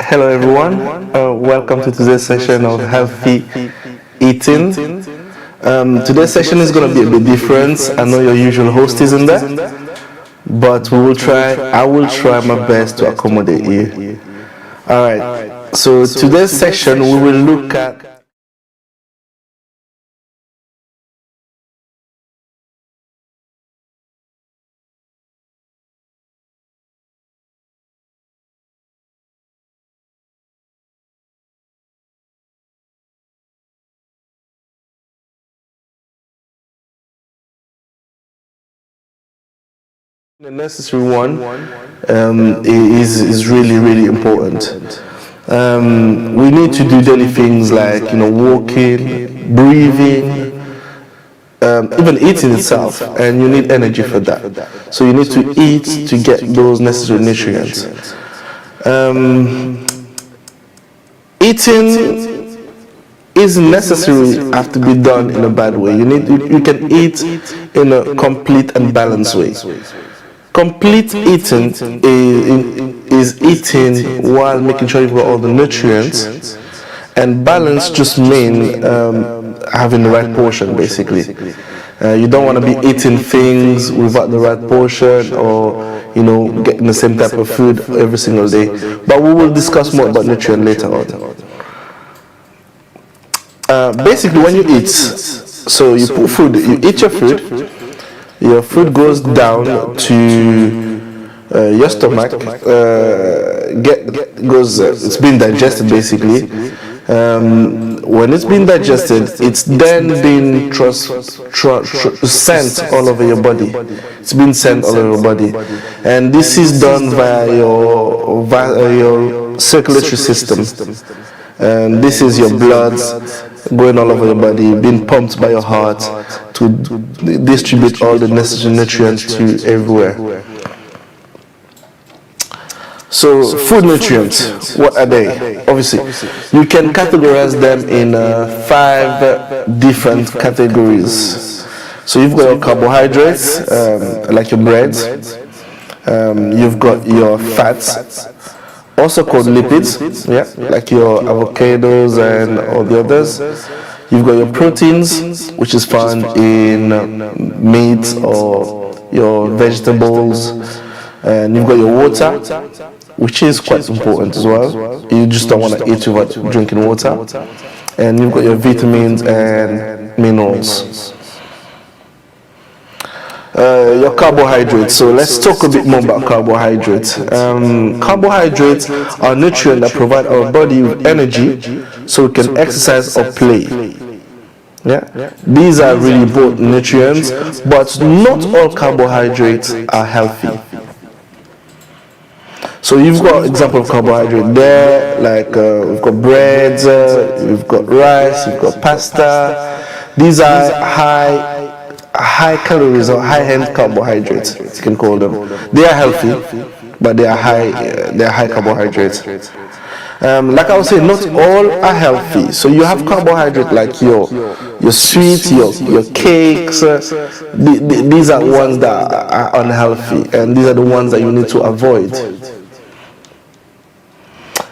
Hello everyone, welcome to today's session of healthy eating. Today's session is going to be a bit different. I know your usual host isn't there, but I will try my best to accommodate you. Alright, so today's session we will look at the necessary one is really important. We need to do daily things like walking, breathing, even eating itself, and you need energy for that. So you need to eat to get those necessary nutrients. Eating isn't necessarily have to be done in a bad way. You can eat in a complete and balanced way. Complete eating is eating while making sure you've got all the nutrients, and balance just means having the right portion, basically. You don't want to be eating things without the right portion, or getting the same type of food every single day. But we will discuss more about nutrient later on. Basically, when you eat, so you put food, you eat your food goes down to your stomach, it's been digested basically. When it's been digested, it's then been sent all over your body. It's been sent all over your body, and this is done via your circulatory system. And this is your blood going all over your body, being pumped by your heart to distribute all the necessary nutrients to everywhere. So food nutrients, what are they? Obviously, you can categorize them in 5 different categories. So you've got your carbohydrates, like your breads. You've got your fats, also called lipids, like your avocados and all the others. You've got your proteins, which is found in meat or your vegetables, and you've got your water, which is quite important as well. You just don't want to eat without drinking water. And you've got your vitamins and minerals. Your carbohydrates. So let's talk a bit more about carbohydrates. Carbohydrates are nutrients that provide our body with energy so we can exercise or play. These are really important nutrients, but not all carbohydrates are healthy. So you've got example of carbohydrate there, like we've got breads, we've got rice, we've got pasta. These are high calories or high-end carbohydrates, you can call them. They are healthy, but they are high carbohydrates. Like I was saying, not all are healthy. So you have carbohydrate like your sweets, your cakes. These are ones that are unhealthy, and these are the ones that you need to avoid.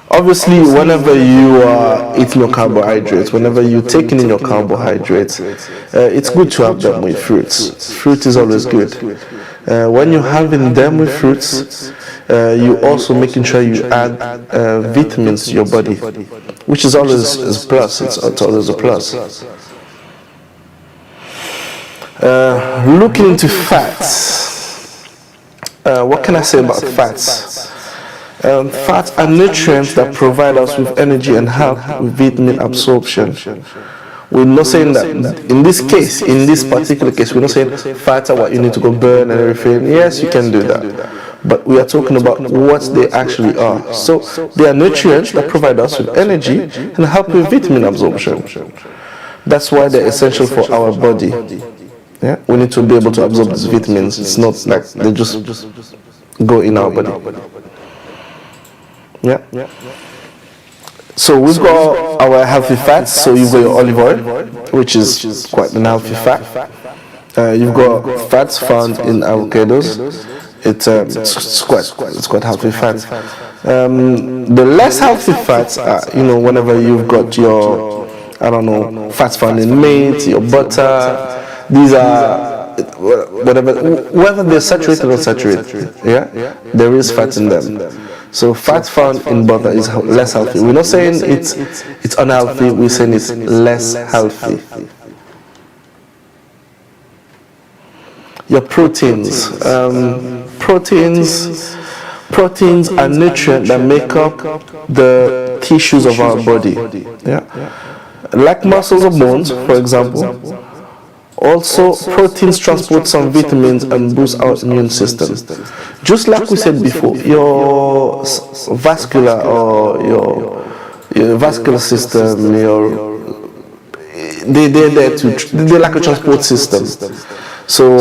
Obviously, whenever you are eating your carbohydrates, whenever you're taking in your carbohydrates, it's good to have them with fruits. Fruit is always good. When you're having them with fruits, you're also making sure you add vitamins to your body, which is always a plus. It's always a plus. Looking into fats, what can I say about fats? Fats are nutrients that provide us with energy and help with vitamin absorption. We're not saying that in this particular case, we're not saying fats are what you need to go burn and everything. Yes, you can do that. But we are talking about what they actually are. So they are nutrients that provide us with energy and help with vitamin absorption. That's why they're essential for our body. We need to be able to absorb these vitamins. It's not like they just go in our body. So we've got our healthy fats. So you've got your olive oil, which is quite an healthy fat. You've got fats found in avocados. It's quite healthy fat. The less healthy fats are, whenever you've got your, I don't know, fats found in meat, your butter, these are whatever, whether they're saturated or unsaturated, yeah, there is fat in them. So fat found in butter is less healthy. We're not saying it's unhealthy, we're saying it's less healthy. Your proteins. Proteins are nutrients that make up the tissues of our body. Yeah? Like muscles or bones, for example. Also, proteins transport some vitamins and boost our immune system. Just like we said before, your vascular or your vascular system, they're like a transport system. So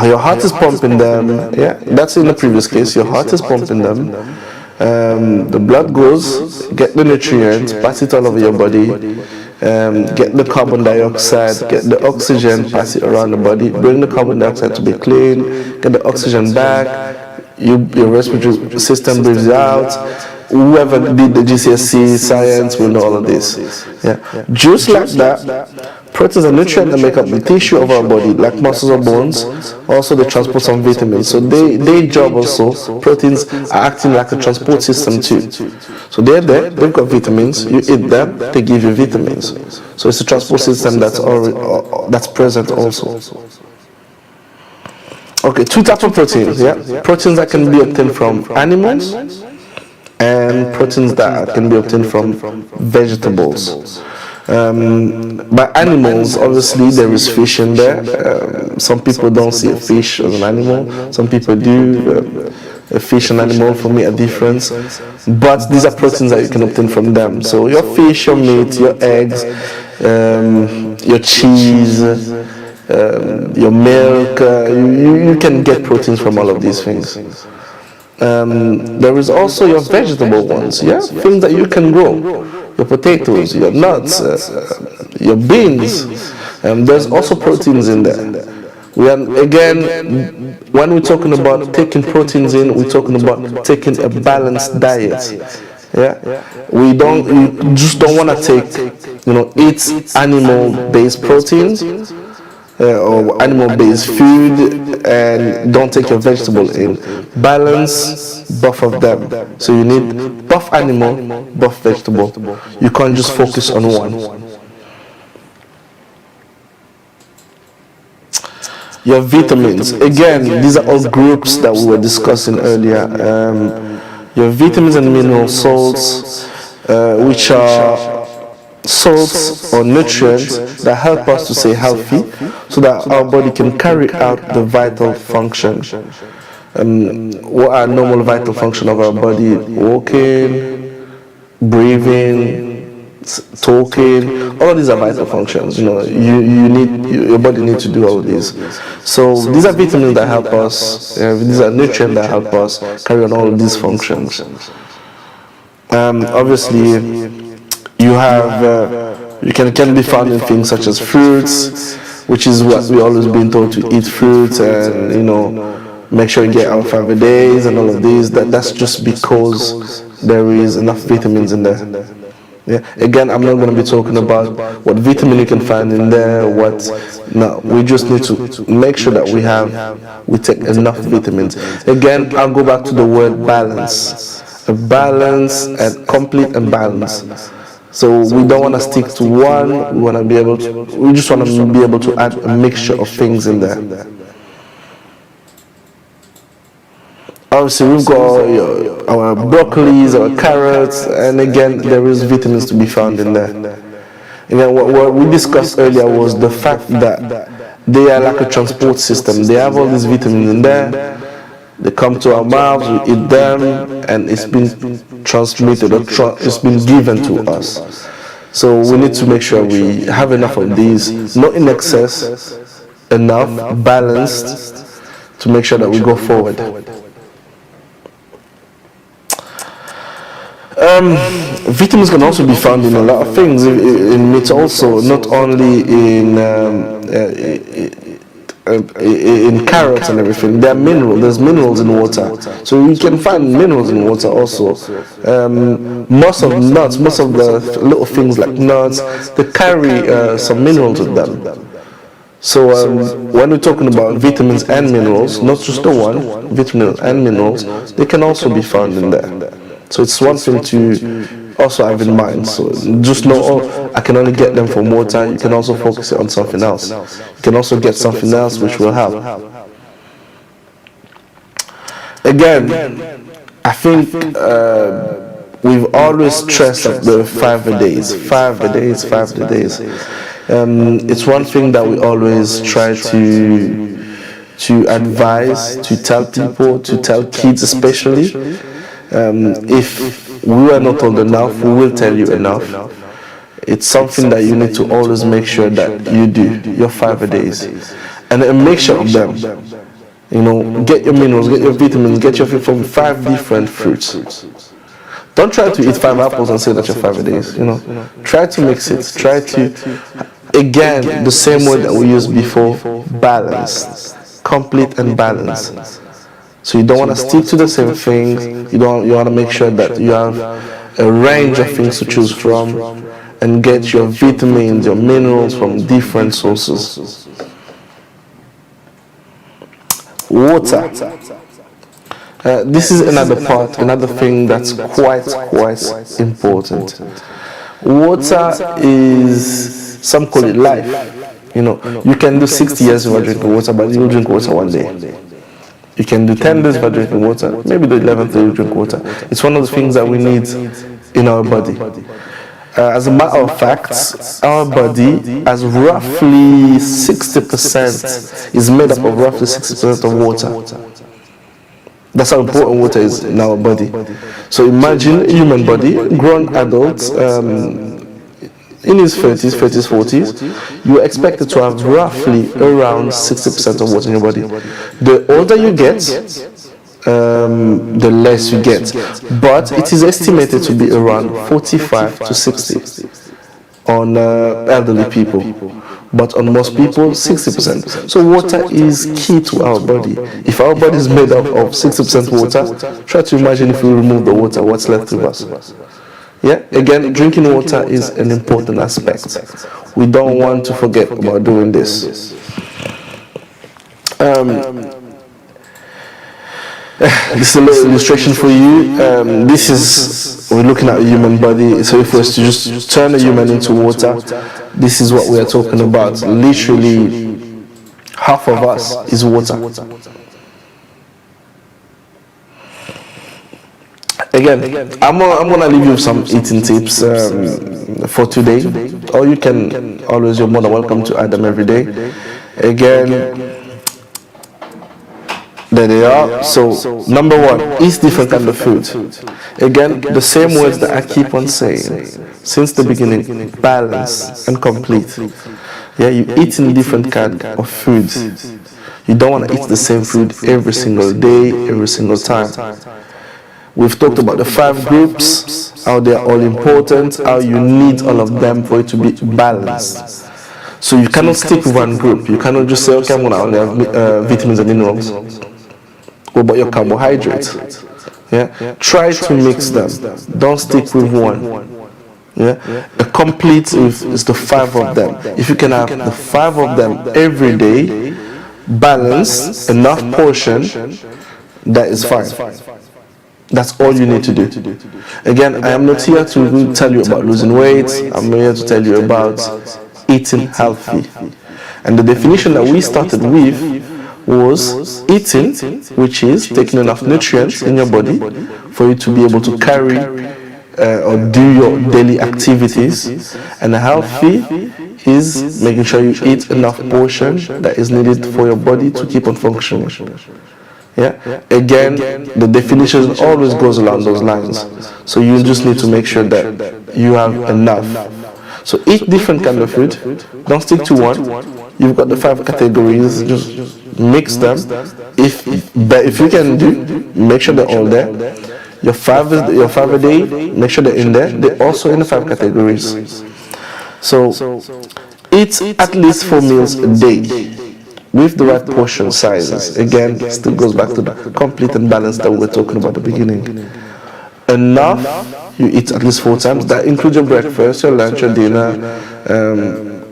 your heart is pumping them. Yeah, that's in the previous case. Your heart is pumping them. The blood goes, get the nutrients, pass it all over your body. Get the carbon dioxide, get the oxygen, pass it around the body, bring the carbon dioxide to be clean, get the oxygen back, your respiratory system breathes out. Whoever did the GCSE science will know all of this. Yeah. Just like that, proteins are nutrients that make up the tissue of our body, like muscles or bones. Also, they transport some vitamins. So their job also, proteins are acting like a transport system too. So they're there, they've got vitamins, you eat them, they give you vitamins. So it's a transport system that's present also. Okay, two types of proteins. Yeah, proteins that can be obtained from animals and proteins that can be obtained from vegetables. By animals, obviously there is fish in there. Some people don't see a fish as an animal, some people do. A fish and animal, for me, are different, but these are proteins that you can obtain from them. So your fish, your meat, your eggs, your cheese, your milk, you can get proteins from all of these things. There is also your vegetable ones, yeah, things that you can grow, your potatoes, your nuts, your beans. There's also proteins in there. Again, when we're talking about taking proteins in, we're talking about taking a balanced diet. Yeah, we just don't want to take, eat animal-based proteins or animal-based food and don't take your vegetable in. Balance both of them. So you need both animal, both vegetable. You can't just focus on one. Your vitamins. Again, these are all groups that we were discussing earlier. Your vitamins and mineral salts, which are salts or nutrients that help us to stay healthy so that our body can carry out the vital function. What are normal vital function of our body? Walking, breathing, talking, all of these are vital functions. Your body needs to do all of these. So these are vitamins that help us, these are nutrients that help us carry on all of these functions. Obviously, you can be found in things such as fruits, which is what we always been told to eat fruits and make sure you get our 5 days and all of these. That's just because there is enough vitamins in there. Yeah. Again, I'm not going to be talking about what vitamin you can find in there. No, we just need to make sure that we take enough vitamins. Again, I'll go back to the word balance. A balance and complete and balance. So we don't want to stick to one. We just want to be able to add a mixture of things in there. Obviously, we've got our broccolis, our carrots, and again, there is vitamins to be found in there. Again, what we discussed earlier was the fact that they are like a transport system. They have all these vitamins in there. They come to our mouths, we eat them, and it's been transmitted, or it's been given to us. So we need to make sure we have enough of these, not in excess, enough, balanced, to make sure that we go forward. Vitamins can also be found in a lot of things, in meat also, not only in carrots and everything. There are minerals. There's minerals in water, so you can find minerals in water also. Most of nuts, most of the little things like nuts, they carry some minerals with them. So when we're talking about vitamins and minerals, not just the one, vitamins and minerals, they can also be found in there. So it's one thing to also have in mind. So just know, oh, I can only get them from water. You can also focus it on something else. You can also get something else which will help. Again, I think we've always stressed that the 5 a days, 5 a days, 5 a days. It's one thing that we always try to advise, to tell people, to tell kids especially. If we are not told enough, we will tell you enough. It's something that you need to always make sure that you do your 5 a days, and a mixture of them. You know, get your minerals, get your vitamins, get your food from 5 different fruits. Don't try to eat 5 apples and say that you're 5 a days. You know, try to mix it. Try to, again, the same word that we used before, balance, complete and balance. So you don't want to stick to the same thing. You want to make sure that you have a range of things to choose from, and get your vitamins, your minerals from different sources. Water. This is another part, another thing that's quite important. Water is, some call it life. You know, you can do 60 years without drinking water, but you'll drink water one day. You can do 10 days without drinking water, maybe the 11th day you drink water. It's one of the things that we need in our body. As a matter of fact, our body has roughly 60%, is made up of roughly 60% of water. That's how important water is in our body. So imagine a human body, grown adult, in his 30s, 40s, you are expected to have roughly around 60% of water in your body. The older you get, the less you get. But it is estimated to be around 45 to 60 on elderly people. But on most people, 60%. So water is key to our body. If our body is made up of 60% water, try to imagine if we remove the water, what's left with us. Yeah, again, drinking water is an important aspect. We don't want to forget about doing this. This is a little illustration for you. This is, we're looking at a human body. So if we was to just turn a human into water, this is what we are talking about. Literally, half of us is water. Again, I'm gonna leave you with some eating tips for today, or you can always, you're more than welcome to add them every day. Again, there they are. So number 1, eat different kind of food. Again, the same words that I keep on saying since the beginning: balance and complete. Yeah, you eat in different kind of food. You don't want to eat the same food every single day, every single time. We've talked about the 5 groups, how they are all important, how you need all of them for it to be balanced. So you cannot stick with one group. You cannot just say, okay, I'm going to only have vitamins and minerals. What about your carbohydrates? Yeah, try to mix them. Don't stick with one. Yeah, a complete is the 5 of them. If you can have the 5 of them every day, balance, enough portion, that is fine. That's all you need to do. Again, I am not here to tell you about losing weight. I'm here to tell you about eating healthy. And the definition that we started with was eating, which is taking enough nutrients in your body for you to be able to carry or do your daily activities. And healthy is making sure you eat enough portion that is needed for your body to keep on functioning. Yeah. Again, the definition always goes along those lines. So you just need to make sure that you have enough. So eat different kind of food. Don't stick to one. You've got the 5 categories. Just mix them. If you can make sure they're all there. Your 5 a day. Make sure they're in there. They're also in the 5 categories. So eat at least 4 meals a day. with the right portion sizes. Again, still goes back to the complete and balanced that we were talking about at the beginning. Enough, you eat at least 4 times. That includes your breakfast, your lunch, your dinner,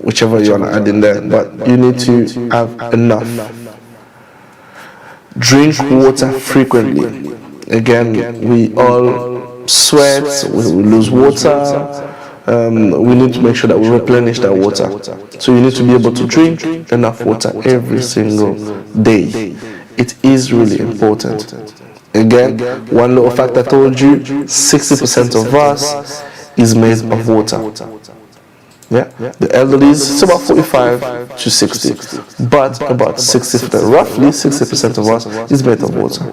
whichever you want to add in there. But you need to have enough. Drink water frequently. Again, we all sweat, we lose water. We need to make sure that we replenish that water. So you need to be able to drink enough water every single day. It is really important. Again, one little fact I told you, 60% of us is made of water. Yeah, the elderly is about 45 to 60, but about 60%, roughly 60% of us is made of water.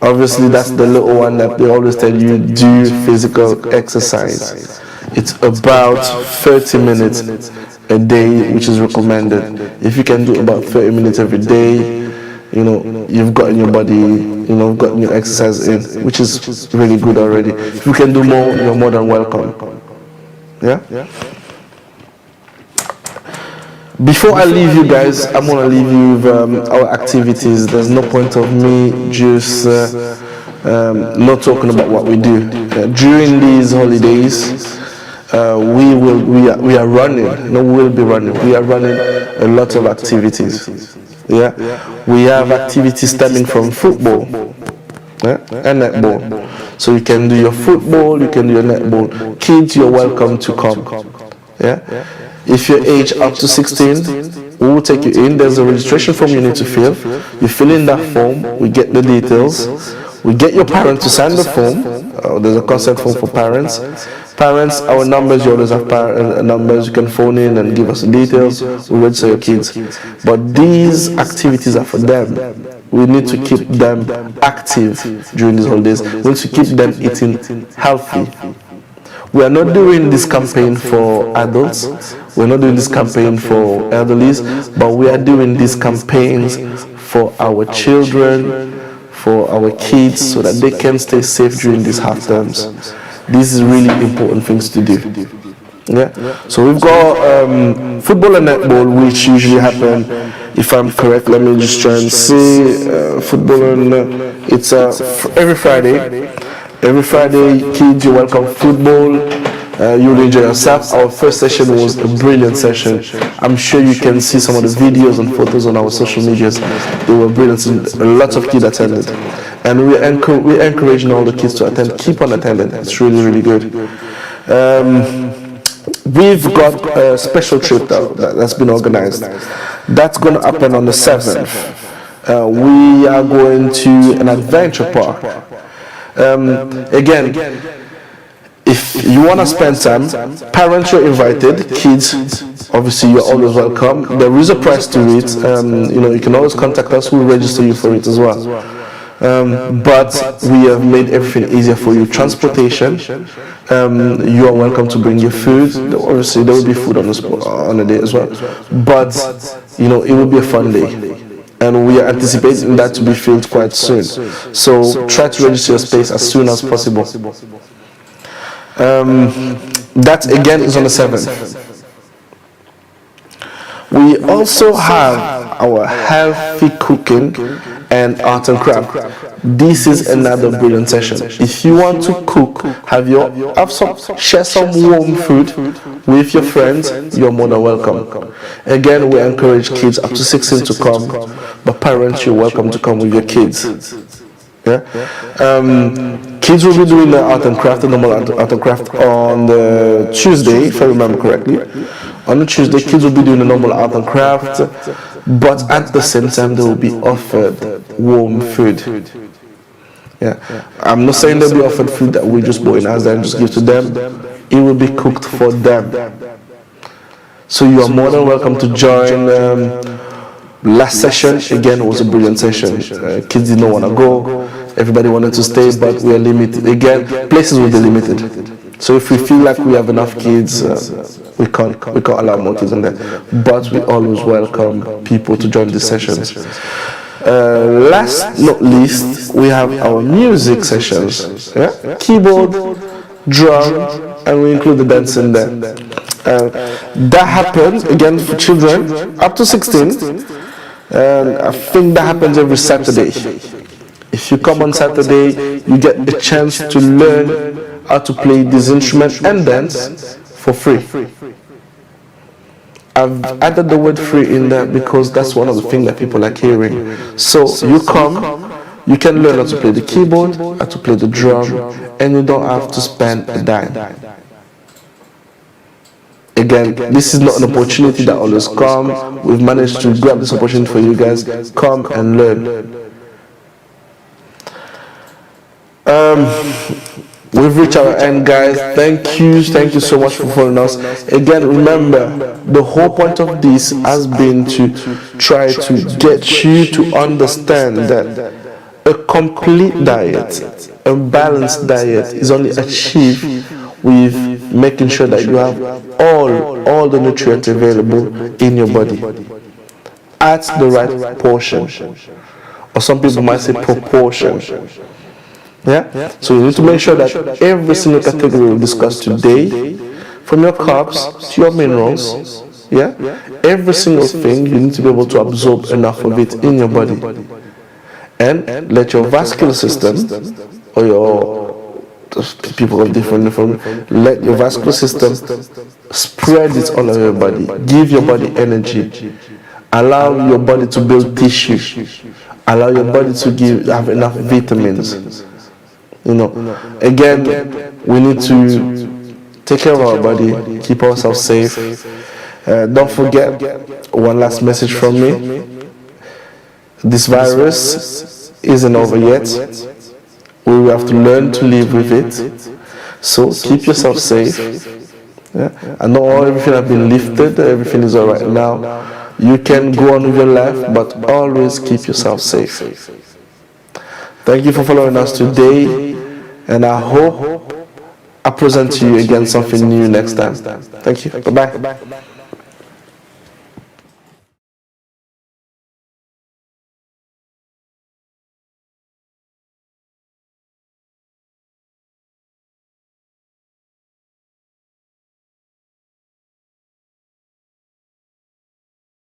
Obviously, that's the little one that they always tell you, do physical exercise. It's about 30 minutes a day, which is recommended. If you can do about 30 minutes every day, you've gotten your body, gotten your exercise in, which is really good already. If you can do more, you're more than welcome. Yeah? Before I leave you guys, I'm going to leave you with our activities. There's no point of me just not talking about what we do. During these holidays, we are running. We'll be running. We are running a lot of activities. Yeah, we have activities stemming from football, and netball. So you can do your football, you can do your netball. Kids, you're welcome to come. Yeah. If you're age up to 16, we will take you in. There's a registration form you need to fill. You fill in that form, we get the details. We get your parent to sign the form. There's a consent form for parents. Parents, our numbers, you always have numbers. You can phone in and give us the details. We register your kids. But these activities are for them. We need to keep them active during these holidays. We need to keep them eating healthy. We are not doing this campaign for adults. We're not doing this campaign for elderlies, but we are doing these campaigns for our children, for our kids, so that they can stay safe during these half terms. These is really important things to do. Yeah. So we've got football and netball, which usually happen, if I'm correct, let me just try and see. Football and it's every Friday. Every Friday, kids, you're welcome. Football, you'll enjoy yourself. Our first session was a brilliant session. I'm sure you can see some of the videos and photos on our social medias. They were brilliant. A lot of kids attended. And we're encouraging all the kids to attend. Keep on attending. It's really, really good. We've got a special trip that's been organized. That's going to happen on the 7th. We are going to an adventure park. Again, if you want to spend time, parents are invited, kids, obviously you're always welcome. There is a price to it. You can always contact us, we'll register you for it as well. But we have made everything easier for you. Transportation, you are welcome to bring your food. Obviously there will be food on the day as well. But it will be a fun day. And we are anticipating that to be filled quite soon. So try to register your space as soon as possible. That again is on the 7th. We also have our healthy cooking and art and craft. This is another brilliant session. If you want to cook, share some warm food with your friends, you're more than welcome. Again, we encourage kids up to 16 to come, but parents, you're welcome to come with your kids. Yeah. Kids will be doing the art and craft, the normal art and craft on the Tuesday, if I remember correctly. On the Tuesday, kids will be doing the normal art and craft, but at the same time, they will be offered warm food. Yeah. I'm not saying they'll be offered food that we just buy in Asda and just give to them. It will be cooked for them. So you are more than welcome to join. Last session, again, was a brilliant session. Kids did not want to go. Everybody wanted to stay, but we are limited. Again, places will be limited. So if we feel like we have enough kids, we can't allow more kids in there. But we always welcome people to join these sessions. Last not least, we have our music sessions. Yeah? Keyboard, drum, and we include the dance in there. That happens again for children up to 16, and I think that happens every Saturday. If you come on Saturday, you get the chance to learn how to play this instrument and dance for free. I've added the word free in there because that's one of the things that people like hearing. So you come, you can learn how to play the keyboard, how to play the drum, and you don't have to spend a dime. Again, this is not an opportunity that always comes. We've managed to grab this opportunity for you guys. Come and learn. We've reached our end, guys. Thank you so much for following us. Again, remember, the whole point of this has been to try to get you to understand that a complete diet, a balanced diet, is only achieved with making sure that you have all the nutrients available in your body at the right portion, or some people might say proportion. Yeah? So you need to make sure that every single category we discussed today, from your carbs to your minerals, every single thing, you need to be able to absorb enough of it in your body, and let your vascular system, or your people of different let your vascular system spread it all over your body. Give your body energy. Allow your body to build tissue. Allow your body to have enough vitamins. Again, we need to take care of our body, keep ourselves safe. Don't forget, one last message from me. This virus isn't over yet. We will have to learn to live with it. So keep yourself safe. I know everything has been lifted, everything is all right now. You can go on with your life, but always keep yourself safe. Thank you for following us today, and I hope I present to you again something new next time. Thank you. Bye-bye.